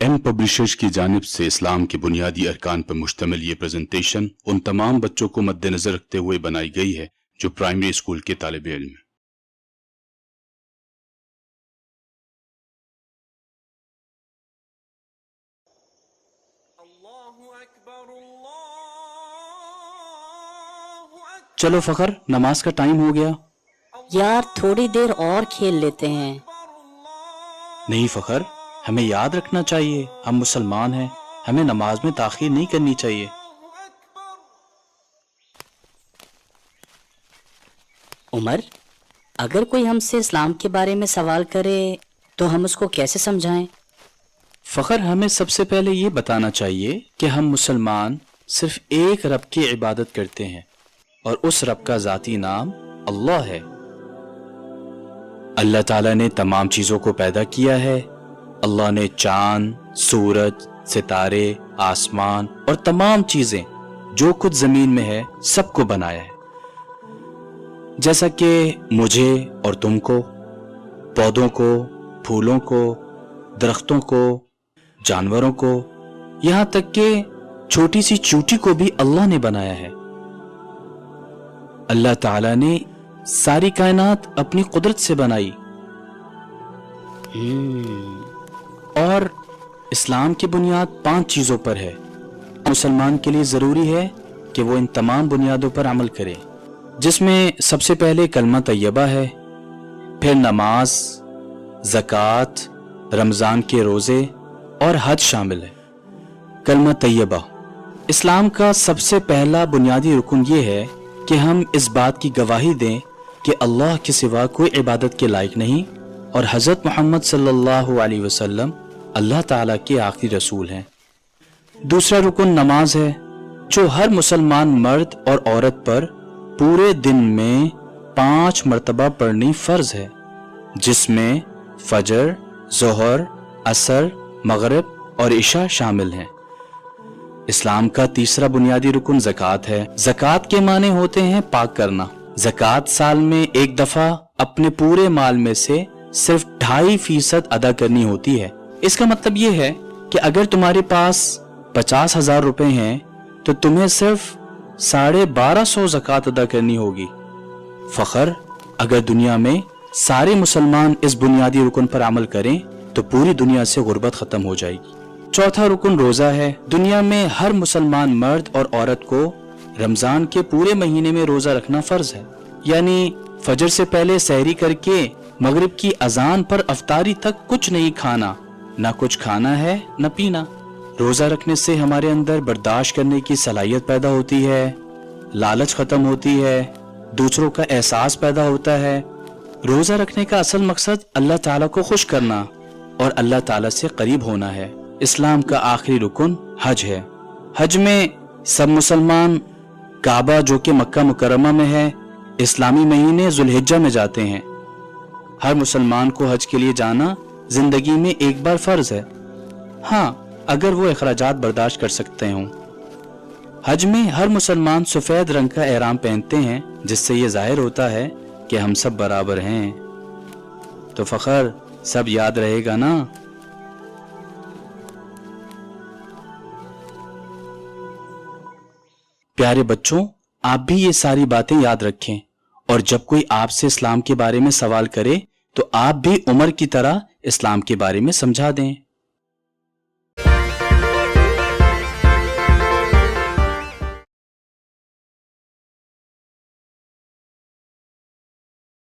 M publishers की जानिब से इस्लाम के बुनियादी अरकान पर मुश्तमिल ये प्रेजेंटेशन उन तमाम बच्चों को मद्देनजर रखते हुए बनाई गई है जो प्राइमरी स्कूल के तालिब इल्म हैं। चलो फखर, नमाज का टाइम हो गया। यार थोड़ी देर और खेल लेते हैं। नहीं फखर, हमें याद रखना चाहिए हम मुसलमान हैं, हमें नमाज में ताखीर नहीं करनी चाहिए। उमर, अगर कोई हमसे इस्लाम के बारे में सवाल करे तो हम उसको कैसे समझाएं? फखर, हमें सबसे पहले ये बताना चाहिए कि हम मुसलमान सिर्फ एक रब की इबादत करते हैं और उस रब का जाती नाम अल्लाह है। अल्लाह ताला ने तमाम चीज़ों को पैदा किया है। अल्लाह ने चांद, सूरज, सितारे, आसमान और तमाम चीज़ें जो कुछ ज़मीन में है सबको बनाया है। जैसा कि मुझे और तुमको, पौधों को, फूलों को, दरख्तों को, जानवरों को, यहाँ तक कि छोटी सी चूंटी को भी अल्लाह ने बनाया है। अल्लाह ताला ने सारी कायनात अपनी कुदरत से बनाई। और इस्लाम की बुनियाद 5 चीज़ों पर है। मुसलमान के लिए ज़रूरी है कि वो इन तमाम बुनियादों पर अमल करे, जिसमें सबसे पहले कलमा तैयबा है, फिर नमाज, ज़कात, रमज़ान के रोज़े और हज शामिल है। कलमा तैयबा इस्लाम का सबसे पहला बुनियादी रुकन ये है कि हम इस बात की गवाही दें कि अल्लाह के सिवा कोई इबादत के लायक नहीं और हज़रत मोहम्मद सल्लल्लाहु अलैहि वसल्लम अल्लाह ताला के आखिरी रसूल हैं। दूसरा रुकन नमाज है, जो हर मुसलमान मर्द और औरत पर पूरे दिन में 5 मरतबा पढ़नी फ़र्ज है, जिसमें फजर, ज़ोहर, असर, मगरिब और इशा शामिल हैं। इस्लाम का तीसरा बुनियादी रुकन ज़कात है। ज़कात के माने होते हैं पाक करना। ज़कात साल में एक दफ़ा अपने पूरे माल में से सिर्फ 2.5% अदा करनी होती है। इसका मतलब ये है कि अगर तुम्हारे पास 50,000 रुपए हैं तो तुम्हें सिर्फ 1250 ज़कात अदा करनी होगी। फ़ख्र, अगर दुनिया में सारे मुसलमान इस बुनियादी रुकन पर अमल करें तो पूरी दुनिया से गुर्बत ख़त्म हो जाएगी। चौथा रुकन रोज़ा है। दुनिया में हर मुसलमान मर्द और औरत को रमज़ान के पूरे महीने में रोज़ा रखना फ़र्ज है, यानी फजर से पहले सहरी करके मगरिब की अजान पर अफ्तारी तक कुछ नहीं खाना, ना कुछ खाना है न पीना। रोज़ा रखने से हमारे अंदर बर्दाश्त करने की सलाहियत पैदा होती है, लालच ख़त्म होती है, दूसरों का एहसास पैदा होता है। रोज़ा रखने का असल मकसद अल्लाह ताला को खुश करना और अल्लाह ताला से करीब होना है। इस्लाम का आखिरी रुकन हज है। हज में सब मुसलमान काबा, जो कि मक्का मुकर्रमा में है, इस्लामी महीने जुल्हिज्जा में जाते हैं। हर मुसलमान को हज के लिए जाना जिंदगी में एक बार फर्ज है, हाँ अगर वो अखराजात बर्दाश्त कर सकते हों। हज में हर मुसलमान सफ़ेद रंग का एहराम पहनते हैं, जिससे ये जाहिर होता है कि हम सब बराबर हैं। तो फ़ख्र, सब याद रहेगा ना? प्यारे बच्चों, आप भी ये सारी बातें याद रखें और जब कोई आपसे इस्लाम के बारे में सवाल करे तो आप भी उमर की तरह इस्लाम के बारे में समझा दें।